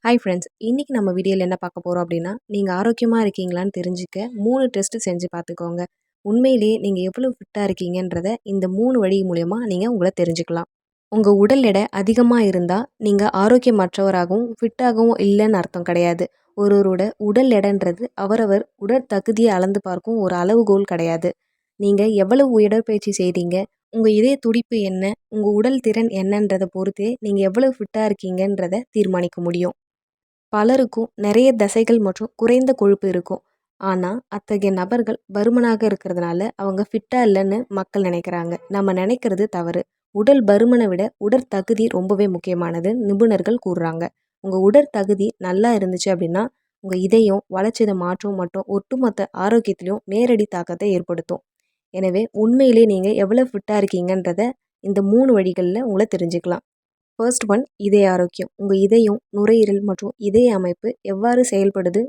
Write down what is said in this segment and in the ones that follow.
Hi friends, இன்னைக்கு நம்ம வீடியோவில் என்ன பார்க்க போகிறோம் அப்படின்னா, நீங்கள் ஆரோக்கியமாக இருக்கீங்களான்னு தெரிஞ்சுக்க 3 டெஸ்ட் செஞ்சு பார்த்துக்கோங்க. உண்மையிலேயே நீங்கள் எவ்வளோ ஃபிட்டாக இருக்கீங்கன்றத இந்த 3 வழி மூலயமா நீங்கள் உங்களை தெரிஞ்சுக்கலாம். உங்கள் உடல் எடை அதிகமாக இருந்தால் நீங்கள் ஆரோக்கியமற்றவராகவும் ஃபிட்டாகவும் இல்லைன்னு அர்த்தம் கிடையாது. ஒருவரோட உடல் எடைன்றது அவரவர் உடல் தகுதியை அளந்து பார்க்கும் ஒரு அளவுகோல் கிடையாது. நீங்கள் எவ்வளவு உடற்பயிற்சி செய்கிறீங்க, உங்கள் இதய துடிப்பு என்ன, உங்கள் உடல் திறன் என்னன்றதை பொறுத்தே நீங்கள் எவ்வளவு ஃபிட்டாக இருக்கீங்கன்றதை தீர்மானிக்க முடியும். பலருக்கும் நிறைய தசைகள் மற்றும் குறைந்த கொழுப்பு இருக்கும். ஆனால் அத்தகைய நபர்கள் பருமனாக இருக்கிறதுனால அவங்க ஃபிட்டாக இல்லைன்னு மக்கள் நினைக்கிறாங்க. நம்ம நினைக்கிறது தவறு. உடல் பருமனை விட உடற்தகுதி ரொம்பவே முக்கியமானது நிபுணர்கள் கூறுறாங்க. உங்கள் உடற்தகுதி நல்லா இருந்துச்சு அப்படின்னா உங்கள் இதயம் வளர்ச்சிதை மாற்றம் மற்றும் ஒட்டுமொத்த ஆரோக்கியத்திலையும் நேரடி தாக்கத்தை ஏற்படுத்தும். எனவே உண்மையிலே நீங்கள் எவ்வளோ ஃபிட்டாக இருக்கீங்கன்றத இந்த 3 வழிகளில் உங்களை தெரிஞ்சுக்கலாம். ஃபர்ஸ்ட் ஒன், இதய ஆரோக்கியம். உங்கள் இதயம், நுரையீரல் மற்றும் இதய அமைப்பு எவ்வாறு செயல்படுது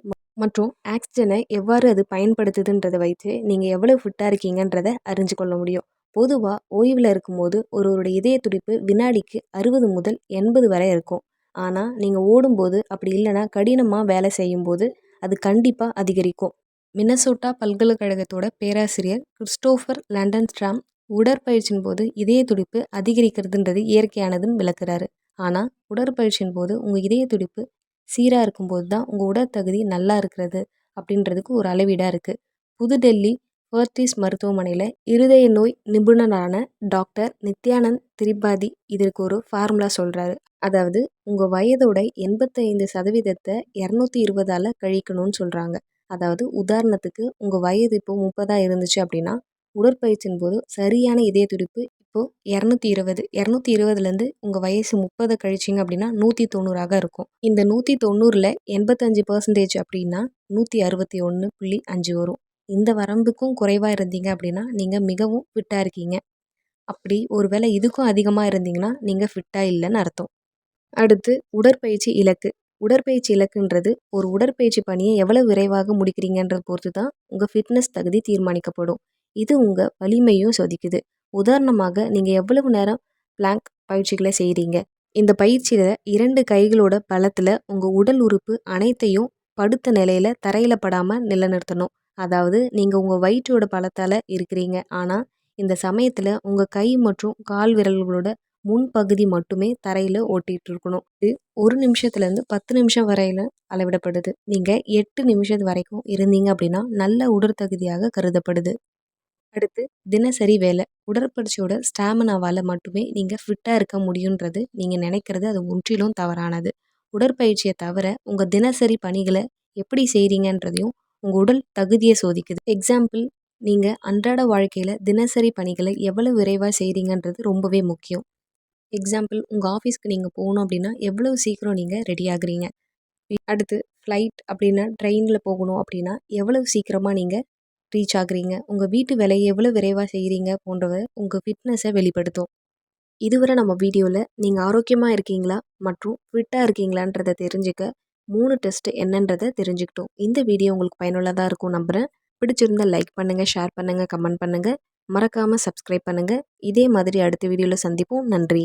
மற்றும் ஆக்சிஜனை எவ்வாறு அது பயன்படுத்துதுன்றதை வைத்து நீங்கள் எவ்வளோ ஃபிட்டாக இருக்கீங்கன்றதை அறிஞ்சு கொள்ள முடியும். பொதுவாக ஓய்வில் இருக்கும்போது ஒருவருடைய இதய துடிப்பு வினாடிக்கு 60 முதல் 80 வரை இருக்கும். ஆனால் நீங்கள் ஓடும்போது அப்படி இல்லைன்னா கடினமாக வேலை செய்யும்போது அது கண்டிப்பாக அதிகரிக்கும். மினசோட்டா பல்கலைக்கழகத்தோட பேராசிரியர் கிறிஸ்டோஃபர் லண்டன்ஸ்ட்ராம் உடற்பயிற்சியின் போது இதய துடிப்பு அதிகரிக்கிறதுன்றது இயற்கையானதுன்னு விளக்குறாரு. ஆனால் உடற்பயிற்சியின் போது உங்கள் இதய துடிப்பு சீராக இருக்கும்போது தான் உங்கள் உடற்தகுதி நல்லா இருக்கிறது அப்படின்றதுக்கு ஒரு அளவீடாக இருக்குது. புதுடெல்லி ஃபர்டிஸ் மருத்துவமனையில் இருதய நோய் நிபுணரான டாக்டர் நித்யானந்த் திரிபாதி இதற்கு ஒரு ஃபார்முலா சொல்கிறாரு. அதாவது உங்கள் வயதோட 85% 220ஆல் கழிக்கணும்னு சொல்கிறாங்க. அதாவது உதாரணத்துக்கு உங்கள் வயது இப்போ 30 இருந்துச்சு அப்படின்னா உடற்பயிற்சியின் போது சரியான இதய துடிப்பு இப்போது 220 உங்கள் வயசு 30 கழிச்சிங்க அப்படின்னா 190ஆக இருக்கும். இந்த 190ல் 85% அப்படின்னா 161.5 வரும். இந்த வரம்புக்கும் குறைவாக இருந்தீங்க அப்படின்னா நீங்கள் மிகவும் ஃபிட்டாக இருக்கீங்க. அப்படி ஒருவேளை இதுக்கும் அதிகமாக இருந்தீங்கன்னா நீங்கள் ஃபிட்டாக இல்லைன்னு அர்த்தம். அடுத்து உடற்பயிற்சி இலக்கு. உடற்பயிற்சி இலக்குன்றது ஒரு உடற்பயிற்சி பணியை எவ்வளவு விரைவாக முடிக்கிறீங்கன்றதை பொறுத்து தான் உங்கள் ஃபிட்னஸ் தகுதி தீர்மானிக்கப்படும். இது உங்கள் வலிமையும் சோதிக்குது. உதாரணமாக நீங்கள் எவ்வளவு நேரம் பிளாங்க் பயிற்சிகளை செய்கிறீங்க. இந்த பயிற்சியில் 2 கைகளோட பலத்தில் உங்கள் உடல் உறுப்பு அனைத்தையும் படுத்த நிலையில் தரையில் படாமல் நிலைநிறுத்தணும். அதாவது நீங்கள் உங்கள் வயிற்றோட பலத்தால் இருக்கிறீங்க. ஆனால் இந்த சமயத்தில் உங்கள் கை மற்றும் கால் விரல்களோட முன்பகுதி மட்டுமே தரையில் ஓட்டிகிட்டு இருக்கணும். இது 1 நிமிஷத்துலேருந்து 10 நிமிஷம் வரையில் அளவிடப்படுது. நீங்கள் 8 நிமிஷம் வரைக்கும் இருந்தீங்க அப்படின்னா நல்ல உடற்தகுதியாக கருதப்படுது. அடுத்து தினசரி வேலை. உடற்பயிற்சியோட ஸ்டாமினாவால் மட்டுமே நீங்கள் ஃபிட்டாக இருக்க முடியுன்றது நீங்கள் நினைக்கிறது அது முற்றிலும் தவறானது. உடற்பயிற்சியை தவிர உங்கள் தினசரி பணிகளை எப்படி செய்கிறீங்கன்றதையும் உங்கள் உடல் தகுதியை சோதிக்குது. எக்ஸாம்பிள், நீங்கள் அன்றாட வாழ்க்கையில் தினசரி பணிகளை எவ்வளவு விரைவாக செய்கிறீங்கன்றது ரொம்பவே முக்கியம். எக்ஸாம்பிள், உங்கள் ஆஃபீஸ்க்கு நீங்கள் போகணும் அப்படின்னா எவ்வளோ சீக்கிரம் நீங்கள் ரெடி ஆகுறீங்க. அடுத்து ஃப்ளைட் அப்படின்னா ட்ரெயினில் போகணும் அப்படின்னா எவ்வளவு சீக்கிரமாக நீங்கள் ரீச் ஆகுறீங்க. உங்கள் வீட்டு வேலையை எவ்வளோ விரைவாக செய்கிறீங்க போன்றவை உங்கள் ஃபிட்னஸை வெளிப்படுத்தும். இதுவரை நம்ம வீடியோவில் நீங்கள் ஆரோக்கியமாக இருக்கீங்களா மற்றும் ஃபிட்டாக இருக்கீங்களான்றதை தெரிஞ்சுக்க 3 டெஸ்ட் என்னன்றதை தெரிஞ்சுக்கிட்டோம். இந்த வீடியோ உங்களுக்கு பயனுள்ளதாக இருக்கும் நம்புகிறேன். பிடிச்சிருந்தால் லைக் பண்ணுங்கள், ஷேர் பண்ணுங்கள், கமெண்ட் பண்ணுங்கள். மறக்காமல் சப்ஸ்கிரைப் பண்ணுங்கள். இதே மாதிரி அடுத்த வீடியோவில் சந்திப்போம். நன்றி.